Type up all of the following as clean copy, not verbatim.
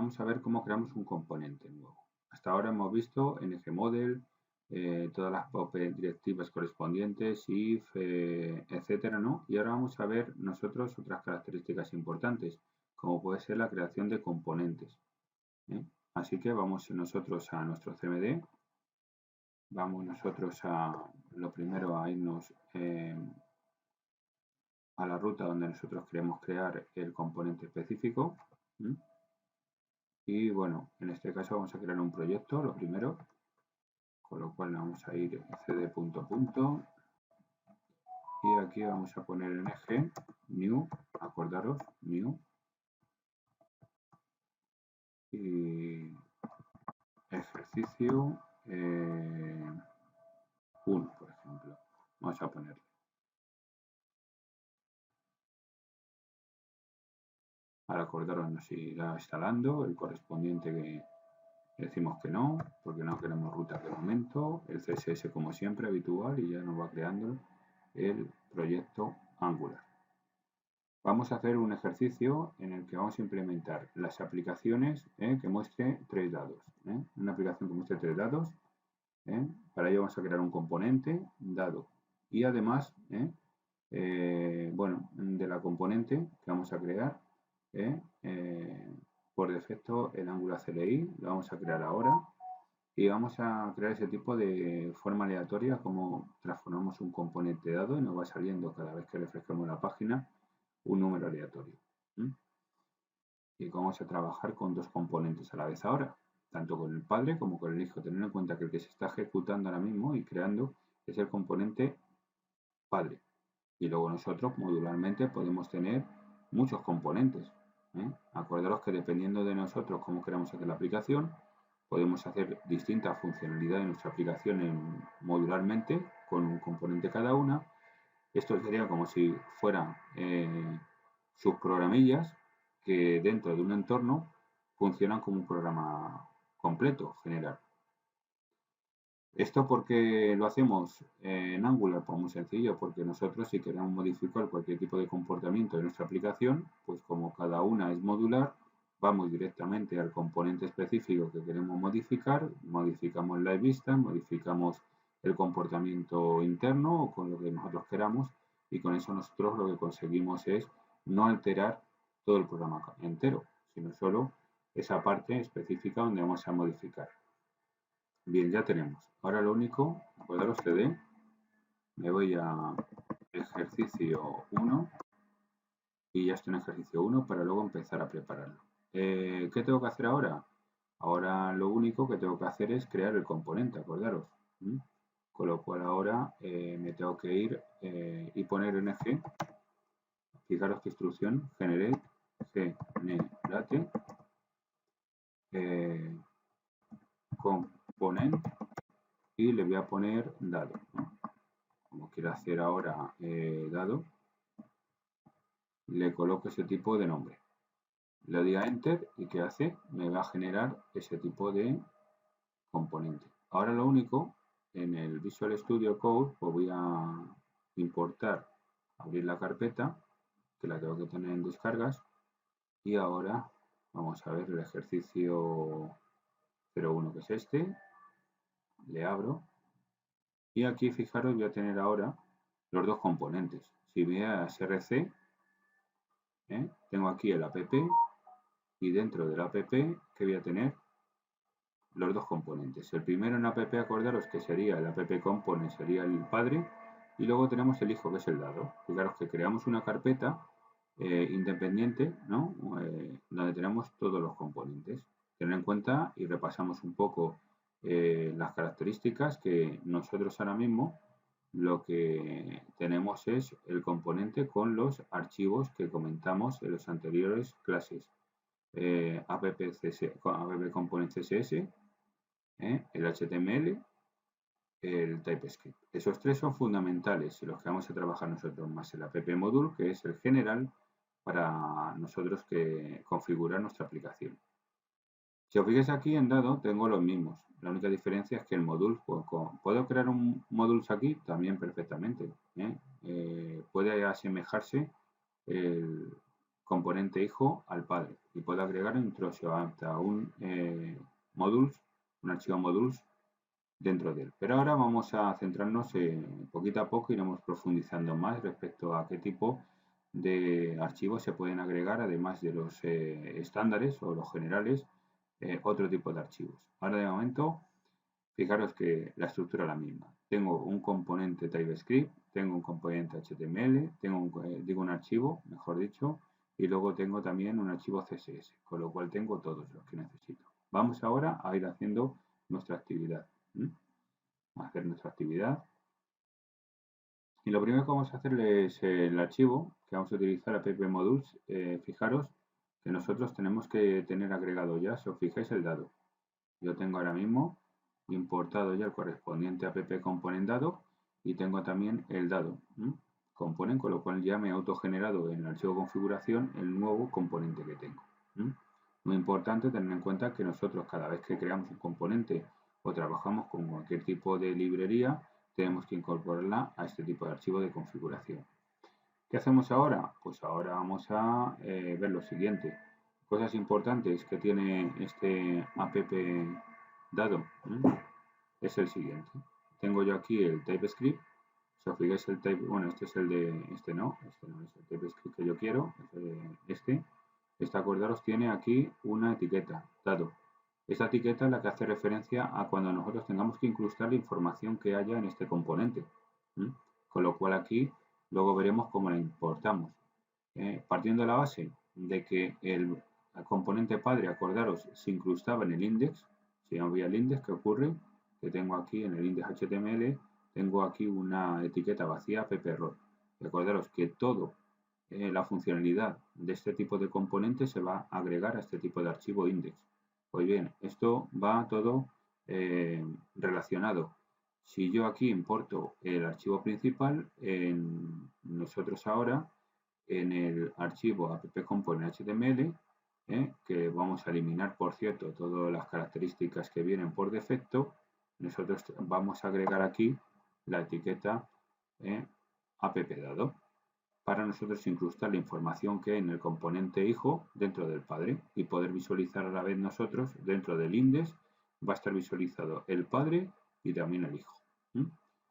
vamos a ver cómo creamos un componente nuevo. Hasta ahora hemos visto ngModel, todas las directivas correspondientes, if, etcétera, ¿no? Y ahora vamos a ver nosotros otras características importantes, como puede ser la creación de componentes. Así que vamos nosotros a nuestro CMD, vamos nosotros lo primero a irnos a la ruta donde nosotros queremos crear el componente específico. Y bueno, en este caso vamos a crear un proyecto, lo primero, con lo cual vamos a ir cd punto y aquí vamos a poner en eje new, acordaros, new, y ejercicio 1, por ejemplo, vamos a ponerle. Ahora acordaros, nos irá instalando el correspondiente que decimos que no, porque no queremos rutas de momento, el CSS como siempre habitual, y ya nos va creando el proyecto Angular. Vamos a hacer un ejercicio en el que vamos a implementar las aplicaciones que muestre 3 dados. Una aplicación que muestre 3 dados. Para ello vamos a crear un componente dado. Y además, bueno, de la componente que vamos a crear, por defecto el Angular CLI lo vamos a crear ahora. Y vamos a crear ese tipo de forma aleatoria, como transformamos un componente dado y nos va saliendo cada vez que refrescamos la página un número aleatorio. Y vamos a trabajar con 2 componentes a la vez ahora, tanto con el padre como con el hijo, teniendo en cuenta que el que se está ejecutando ahora mismo y creando es el componente padre. Y luego nosotros modularmente podemos tener muchos componentes. Acordaros que dependiendo de nosotros cómo queramos hacer la aplicación, podemos hacer distintas funcionalidades de nuestra aplicación modularmente con un componente cada una. Esto sería como si fueran subprogramillas que dentro de un entorno funcionan como un programa completo general. ¿Esto por qué lo hacemos en Angular? Pues muy sencillo, porque nosotros si queremos modificar cualquier tipo de comportamiento de nuestra aplicación, pues como cada una es modular, vamos directamente al componente específico que queremos modificar, modificamos la vista, modificamos el comportamiento interno o con lo que nosotros queramos, y con eso nosotros lo que conseguimos es no alterar todo el programa entero, sino solo esa parte específica donde vamos a modificar. Bien, ya tenemos. Ahora lo único, acordaros CD, me voy a ejercicio 1 y ya estoy en ejercicio 1 para luego empezar a prepararlo. ¿Qué tengo que hacer ahora? Ahora lo único que tengo que hacer es crear el componente, acordaros. Con lo cual ahora me tengo que ir y poner en eje, fijaros qué instrucción, generate, component, y le voy a poner dado. Como quiero hacer ahora dado, le coloco ese tipo de nombre. Le doy a Enter y ¿qué hace? Me va a generar ese tipo de componente. Ahora lo único, en el Visual Studio Code, pues voy a importar, abrir la carpeta, que la tengo que tener en descargas, y ahora vamos a ver el ejercicio 01, que es este. Le abro. Y aquí, fijaros, voy a tener ahora los 2 componentes. Si voy a src, tengo aquí el app y dentro del app, ¿qué voy a tener? Los 2 componentes. El primero en app, acordaros que sería el app component, sería el padre, y luego tenemos el hijo, que es el dado. Fijaros que creamos una carpeta independiente, ¿no? Donde tenemos todos los componentes. Tener en cuenta y repasamos un poco las características que nosotros ahora mismo lo que tenemos es el componente con los archivos que comentamos en las anteriores clases. App component CSS, el HTML, el TypeScript. Esos 3 son fundamentales y los que vamos a trabajar nosotros, más el app module, que es el general para nosotros configurar nuestra aplicación. Si os fijáis aquí en dado, tengo los mismos. La única diferencia es que el module, ¿puedo crear un módulo aquí? También perfectamente. Puede asemejarse componente hijo al padre y puedo agregar incluso hasta un modules, un archivo modules dentro de él. Pero ahora vamos a centrarnos poquito a poco, iremos profundizando más respecto a qué tipo de archivos se pueden agregar, además de los estándares o los generales, otro tipo de archivos. Ahora de momento, fijaros que la estructura es la misma. Tengo un componente TypeScript, tengo un componente HTML, tengo un archivo, mejor dicho, y luego tengo también un archivo CSS, con lo cual tengo todos los que necesito. Vamos ahora a ir haciendo nuestra actividad. A hacer nuestra actividad. Y lo primero que vamos a hacer es el archivo que vamos a utilizar, app-modules. Fijaros que nosotros tenemos que tener agregado ya, si os fijáis, el dado. Yo tengo ahora mismo importado ya el correspondiente app-component dado y tengo también el dado component, con lo cual ya me he autogenerado en el archivo configuración el nuevo componente que tengo. Muy importante tener en cuenta que nosotros cada vez que creamos un componente o trabajamos con cualquier tipo de librería, tenemos que incorporarla a este tipo de archivo de configuración. ¿Qué hacemos ahora? Pues ahora vamos a ver lo siguiente. Cosas importantes que tiene este app dado es el siguiente. Tengo yo aquí el TypeScript. Si os fijáis el type, bueno, este es el de, este no es el TypeScript que yo quiero, este. Este, acordaros, tiene aquí una etiqueta, dado. Esta etiqueta es la que hace referencia a cuando nosotros tengamos que incrustar la información que haya en este componente. Con lo cual aquí luego veremos cómo la importamos. Partiendo de la base de que el componente padre, acordaros, se incrustaba en el index. Si yo voy al index, ¿qué ocurre? Que tengo aquí en el index HTML, tengo aquí una etiqueta vacía app-error. Acordaros que todo la funcionalidad de este tipo de componente se va a agregar a este tipo de archivo index. Pues bien, esto va todo relacionado. Si yo aquí importo el archivo principal, nosotros ahora en el archivo app-component.html, que vamos a eliminar, por cierto, todas las características que vienen por defecto, nosotros vamos a agregar aquí la etiqueta app-dado para nosotros incrustar la información que hay en el componente hijo dentro del padre y poder visualizar a la vez nosotros dentro del index va a estar visualizado el padre y también el hijo.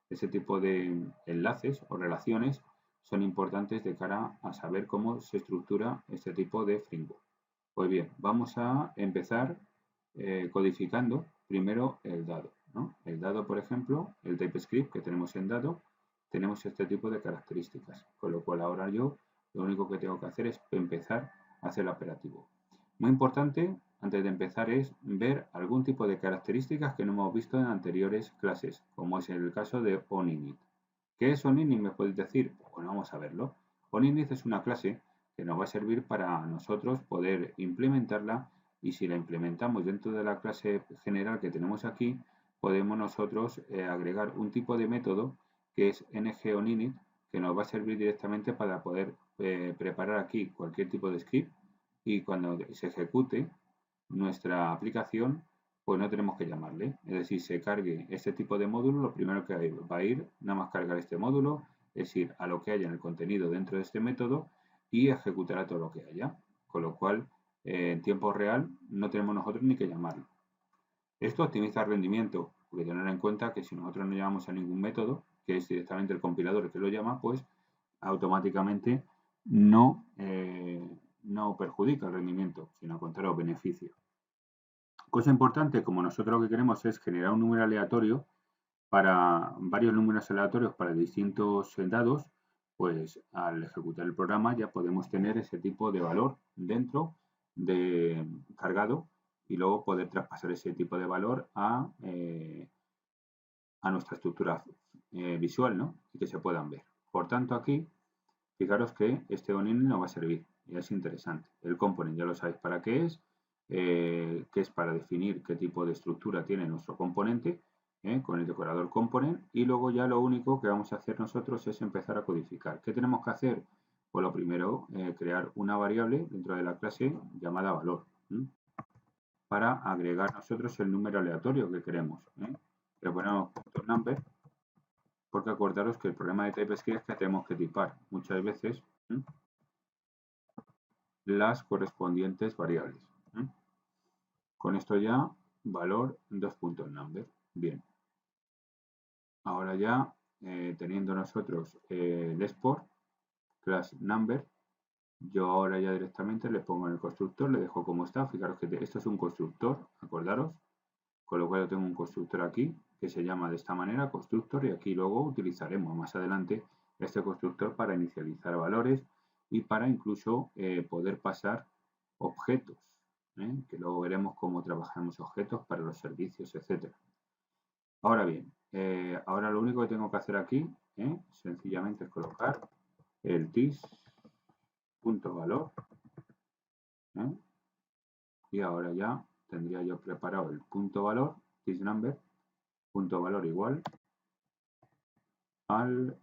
Ese tipo de enlaces o relaciones son importantes de cara a saber cómo se estructura este tipo de framework. Pues bien, vamos a empezar codificando primero el dado. El dado, por ejemplo, el TypeScript que tenemos en dado, tenemos este tipo de características, con lo cual ahora yo lo único que tengo que hacer es empezar a hacer el operativo. Muy importante, antes de empezar, es ver algún tipo de características que no hemos visto en anteriores clases, como es el caso de onInit. ¿Qué es onInit? ¿Me podéis decir? Bueno, vamos a verlo. onInit es una clase que nos va a servir para nosotros poder implementarla y si la implementamos dentro de la clase general que tenemos aquí, podemos nosotros agregar un tipo de método que es ngOnInit, que nos va a servir directamente para poder preparar aquí cualquier tipo de script y cuando se ejecute nuestra aplicación, pues no tenemos que llamarle. Es decir, se cargue este tipo de módulo, lo primero que va a ir, nada más cargar este módulo, es ir a lo que haya en el contenido dentro de este método y ejecutará todo lo que haya. Con lo cual, en tiempo real, no tenemos nosotros ni que llamarlo. Esto optimiza el rendimiento, porque tener en cuenta que si nosotros no llamamos a ningún método, que es directamente el compilador el que lo llama, pues automáticamente no perjudica el rendimiento, sino al contrario, beneficia. Cosa importante, como nosotros lo que queremos es generar un número aleatorio para varios números aleatorios para distintos dados, pues al ejecutar el programa ya podemos tener ese tipo de valor dentro de cargado y luego poder traspasar ese tipo de valor a nuestra estructura visual, ¿no? Y que se puedan ver. Por tanto, aquí, fijaros que este onInit nos va a servir y es interesante. El component ya lo sabéis para qué es, que es para definir qué tipo de estructura tiene nuestro componente, con el decorador component, y luego ya lo único que vamos a hacer nosotros es empezar a codificar. ¿Qué tenemos que hacer? Pues lo primero, crear una variable dentro de la clase llamada valor, para agregar nosotros el número aleatorio que queremos. Le ponemos .number, porque acordaros que el problema de TypeScript es que tenemos que tipar muchas veces las correspondientes variables. Con esto ya valor number. Bien. Ahora ya teniendo nosotros el export class number, yo ahora ya directamente le pongo en el constructor, le dejo como está. Fijaros que esto es un constructor, acordaros, con lo cual yo tengo un constructor aquí que se llama de esta manera constructor, y aquí luego utilizaremos más adelante este constructor para inicializar valores y para incluso poder pasar objetos, que luego veremos cómo trabajamos objetos para los servicios, etcétera. Ahora bien, ahora lo único que tengo que hacer aquí sencillamente es colocar el this.valor, y ahora ya tendría yo preparado el punto valor, thisNumber, punto valor igual al,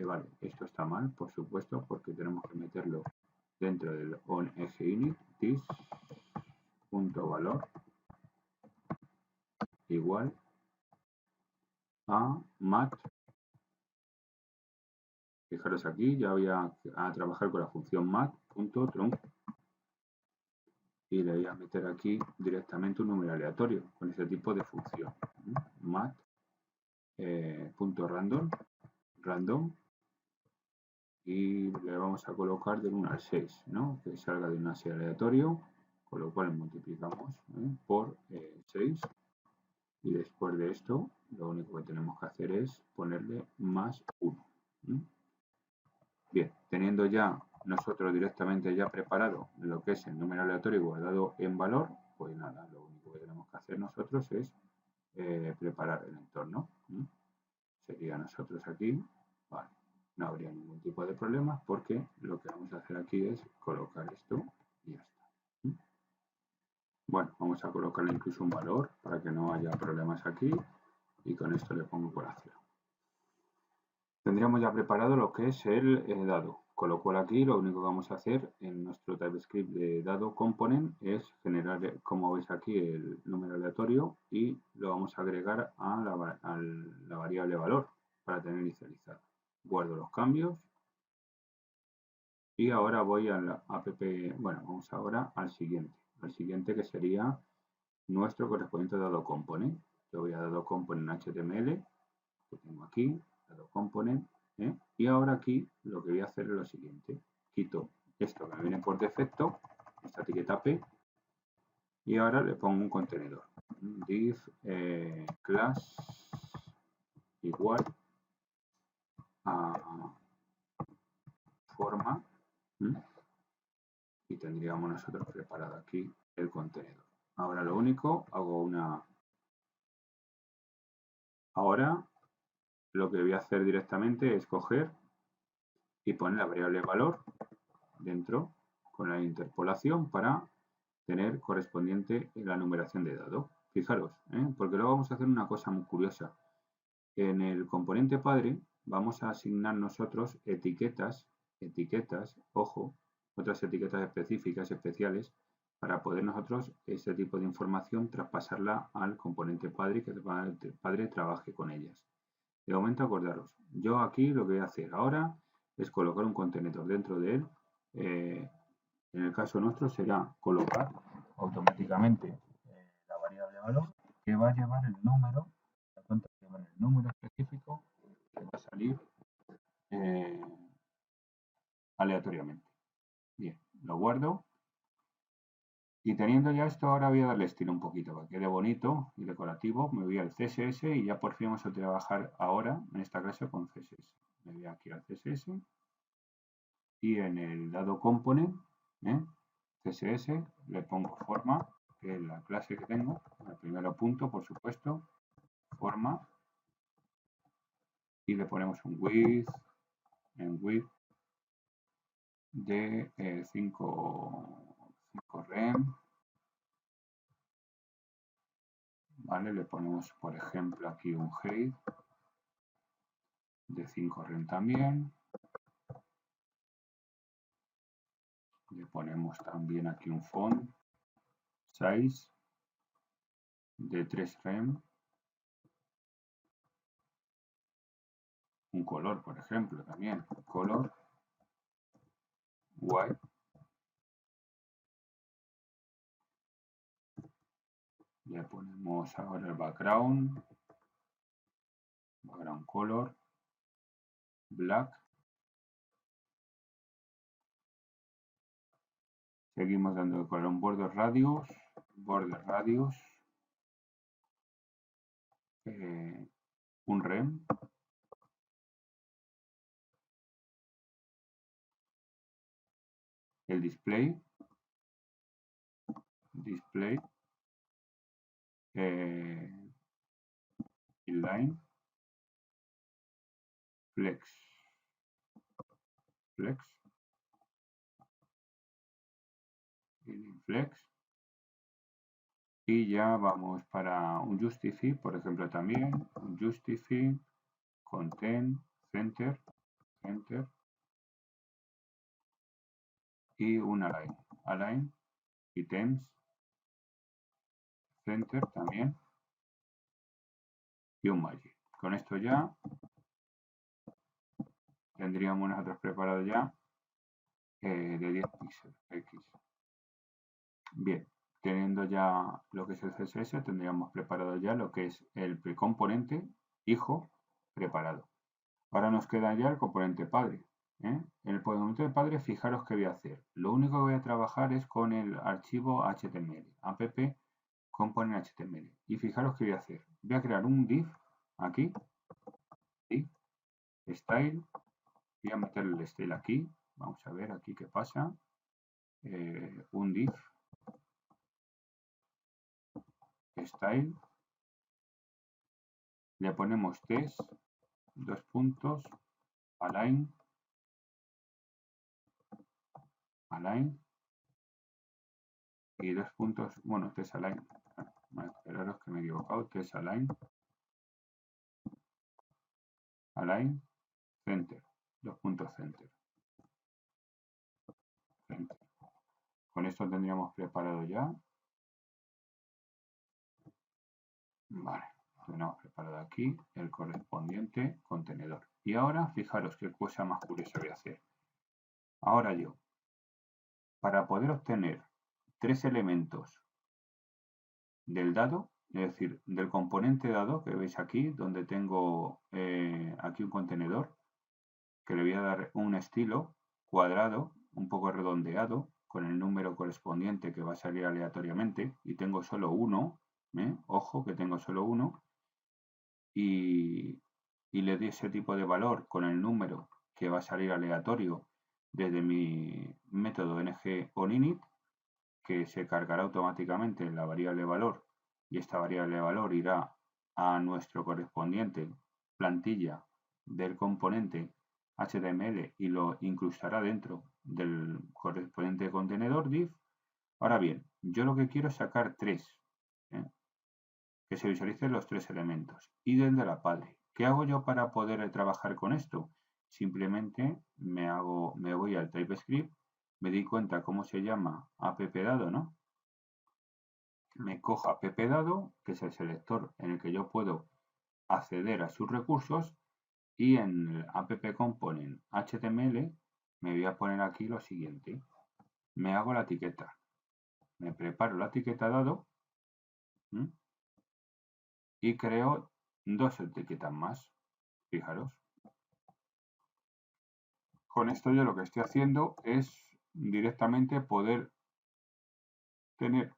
vale, esto está mal, por supuesto, porque tenemos que meterlo dentro del onEgeInit, this.valor igual a mat. Fijaros aquí, ya voy a trabajar con la función mat.trunc y le voy a meter aquí directamente un número aleatorio con ese tipo de función. mat.random random, y le vamos a colocar del 1 al 6, ¿no? Que salga de una serie aleatorio, con lo cual multiplicamos por 6, y después de esto lo único que tenemos que hacer es ponerle más 1. Bien, teniendo ya nosotros directamente ya preparado lo que es el número aleatorio guardado en valor, pues nada, lo único que tenemos que hacer nosotros es preparar el entorno. Sería nosotros aquí, vale, no habría ningún tipo de problema porque lo que vamos a hacer aquí es colocar esto y ya está. Bueno, vamos a colocarle incluso un valor para que no haya problemas aquí, y con esto le pongo por colación. Tendríamos ya preparado lo que es el dado, con lo cual aquí lo único que vamos a hacer en nuestro TypeScript de dado component es generar, como veis aquí, el número aleatorio y lo vamos a agregar a la variable valor para tener inicializado. Guardo los cambios y ahora voy a la app, bueno, vamos ahora al siguiente que sería nuestro correspondiente dado component. Yo voy a dado component HTML, que tengo aquí, dado component, y ahora aquí lo que voy a hacer es lo siguiente: quito esto que me viene por defecto, esta etiqueta P, y ahora le pongo un contenedor, div class igual a forma, y tendríamos nosotros preparado aquí el contenedor. Ahora lo único, ahora lo que voy a hacer directamente es coger y poner la variable valor dentro con la interpolación para tener correspondiente la numeración de dado. Fijaros, porque luego vamos a hacer una cosa muy curiosa. En el componente padre vamos a asignar nosotros etiquetas, ojo, otras etiquetas específicas, especiales, para poder nosotros ese tipo de información traspasarla al componente padre y que el padre trabaje con ellas. De momento, acordaros, yo aquí lo que voy a hacer ahora es colocar un contenedor dentro de él. En el caso nuestro será colocar automáticamente la variable valor, que va a llevar el número, específico que va a salir aleatoriamente. Bien, lo guardo. Y teniendo ya esto, ahora voy a darle estilo un poquito para que quede bonito y decorativo. Me voy al CSS y ya por fin vamos a trabajar ahora, en esta clase, con CSS. Me voy aquí al CSS y en el dado component, CSS, le pongo forma, que es la clase que tengo, el primero punto, por supuesto, forma, y le ponemos un width, de 5 rem. ¿Vale? Le ponemos, por ejemplo, aquí un height de 5 rem también. Le ponemos también aquí un font size de 3 rem. Un color, por ejemplo, también. Color white Le ponemos ahora el background color, black. Seguimos dando con un border radius, un rem, el display, inline, flex, y ya vamos para un justify, por ejemplo, también un justify, content, center y un align, items, center también y un magic. Con esto ya tendríamos nosotros preparado ya de 10 píxeles X. Bien, teniendo ya lo que es el CSS, tendríamos preparado ya lo que es el precomponente hijo preparado. Ahora nos queda ya el componente padre. En el componente padre, fijaros qué voy a hacer. Lo único que voy a trabajar es con el archivo HTML, app component HTML. Y fijaros qué voy a hacer. Voy a crear un div aquí, ¿sí? Style, voy a meter el style aquí. Vamos a ver aquí qué pasa. Un div style, le ponemos test, dos puntos, align, y dos puntos, bueno, test align, esperaros que me he equivocado, test align, center, dos puntos center. Con esto tendríamos preparado ya. Vale, tenemos preparado aquí el correspondiente contenedor. Y ahora, fijaros qué cosa más curiosa voy a hacer. Ahora yo, para poder obtener 3 elementos del dado, es decir, del componente dado que veis aquí, donde tengo aquí un contenedor, que le voy a dar un estilo cuadrado, un poco redondeado, con el número correspondiente que va a salir aleatoriamente, y tengo solo uno, ojo que tengo solo uno, y le doy ese tipo de valor con el número que va a salir aleatorio desde mi método ng-oninit, que se cargará automáticamente en la variable valor, y esta variable valor irá a nuestro correspondiente plantilla del componente HTML y lo incrustará dentro del correspondiente contenedor div. Ahora bien, yo lo que quiero es sacar 3, que se visualicen los 3 elementos, y desde la padre. ¿Qué hago yo para poder trabajar con esto? Simplemente me voy al TypeScript, me di cuenta cómo se llama appdado, ¿no? Me cojo appdado, que es el selector en el que yo puedo acceder a sus recursos, y en el app-component HTML me voy a poner aquí lo siguiente. Me hago la etiqueta, me preparo la etiqueta dado y creo 2 etiquetas más. Fijaros. Con esto yo lo que estoy haciendo es directamente poder tener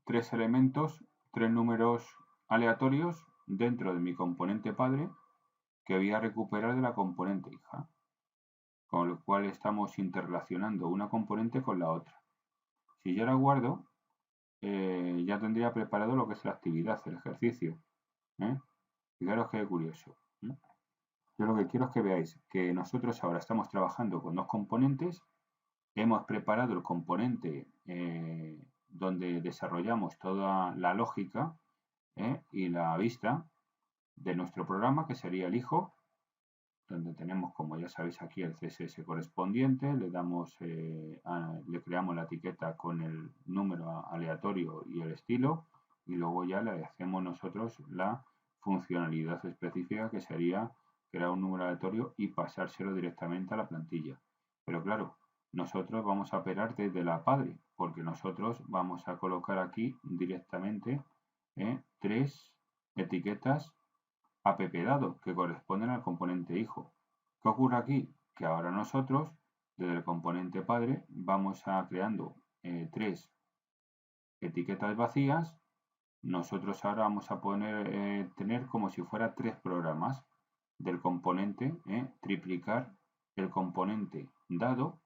3 elementos, 3 números aleatorios dentro de mi componente padre que voy a recuperar de la componente hija. Con lo cual estamos interrelacionando una componente con la otra. Si yo la guardo, ya tendría preparado lo que es la actividad, el ejercicio. Fijaros qué curioso. Yo lo que quiero es que veáis que nosotros ahora estamos trabajando con 2 componentes. Hemos preparado el componente donde desarrollamos toda la lógica y la vista de nuestro programa, que sería el hijo, donde tenemos, como ya sabéis, aquí el CSS correspondiente, le creamos la etiqueta con el número aleatorio y el estilo, y luego ya le hacemos nosotros la funcionalidad específica, que sería crear un número aleatorio y pasárselo directamente a la plantilla. Pero claro, nosotros vamos a operar desde la padre, porque nosotros vamos a colocar aquí directamente 3 etiquetas app dado que corresponden al componente hijo. ¿Qué ocurre aquí? Que ahora nosotros, desde el componente padre, vamos a creando 3 etiquetas vacías. Nosotros ahora vamos a tener como si fuera 3 programas del componente, triplicar el componente dado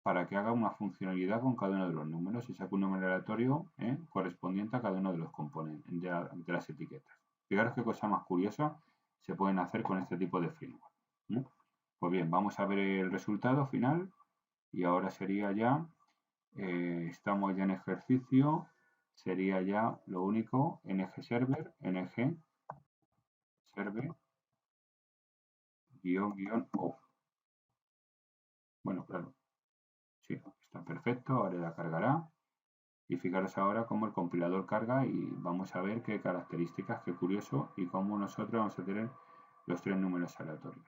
para que haga una funcionalidad con cada uno de los números y saque un número aleatorio correspondiente a cada uno de los componentes de las etiquetas. Fijaros qué cosa más curiosa se pueden hacer con este tipo de framework. Pues bien, vamos a ver el resultado final y ahora sería ya, estamos ya en ejercicio, sería ya lo único, ng server, _o. Bueno, claro, sí, está perfecto, ahora ya cargará. Y fijaros ahora cómo el compilador carga y vamos a ver qué características, qué curioso, y cómo nosotros vamos a tener los 3 números aleatorios.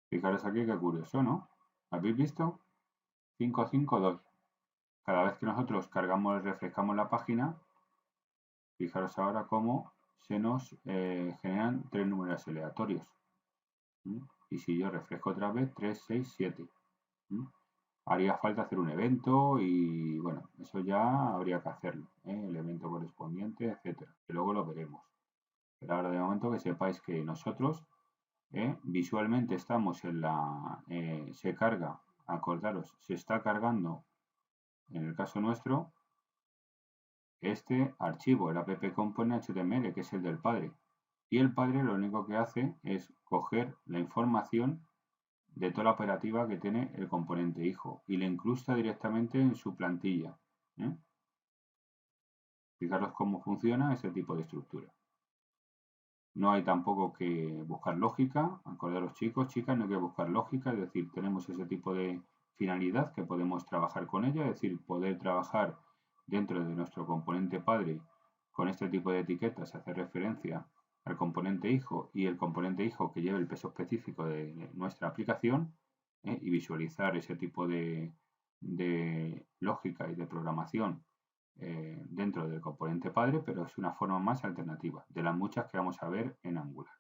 Fijaros aquí qué curioso, ¿no? ¿Habéis visto? 552. Cada vez que nosotros cargamos y refrescamos la página, fijaros ahora cómo se nos generan 3 números aleatorios. Y si yo refresco otra vez, 3, 6, 7. Haría falta hacer un evento y bueno, eso ya habría que hacerlo, el evento correspondiente, etcétera, que luego lo veremos. Pero ahora de momento que sepáis que nosotros visualmente estamos en la, se carga, acordaros, se está cargando, en el caso nuestro, este archivo, el app_component.html, que es el del padre. Y el padre lo único que hace es coger la información de toda la operativa que tiene el componente hijo y le incrusta directamente en su plantilla. Fijaros cómo funciona ese tipo de estructura. No hay tampoco que buscar lógica, acordaros chicos, chicas, no hay que buscar lógica, es decir, tenemos ese tipo de finalidad que podemos trabajar con ella, es decir, poder trabajar dentro de nuestro componente padre con este tipo de etiquetas, hacer referencia al componente hijo y el componente hijo que lleve el peso específico de nuestra aplicación y visualizar ese tipo de lógica y de programación dentro del componente padre, pero es una forma más alternativa de las muchas que vamos a ver en Angular.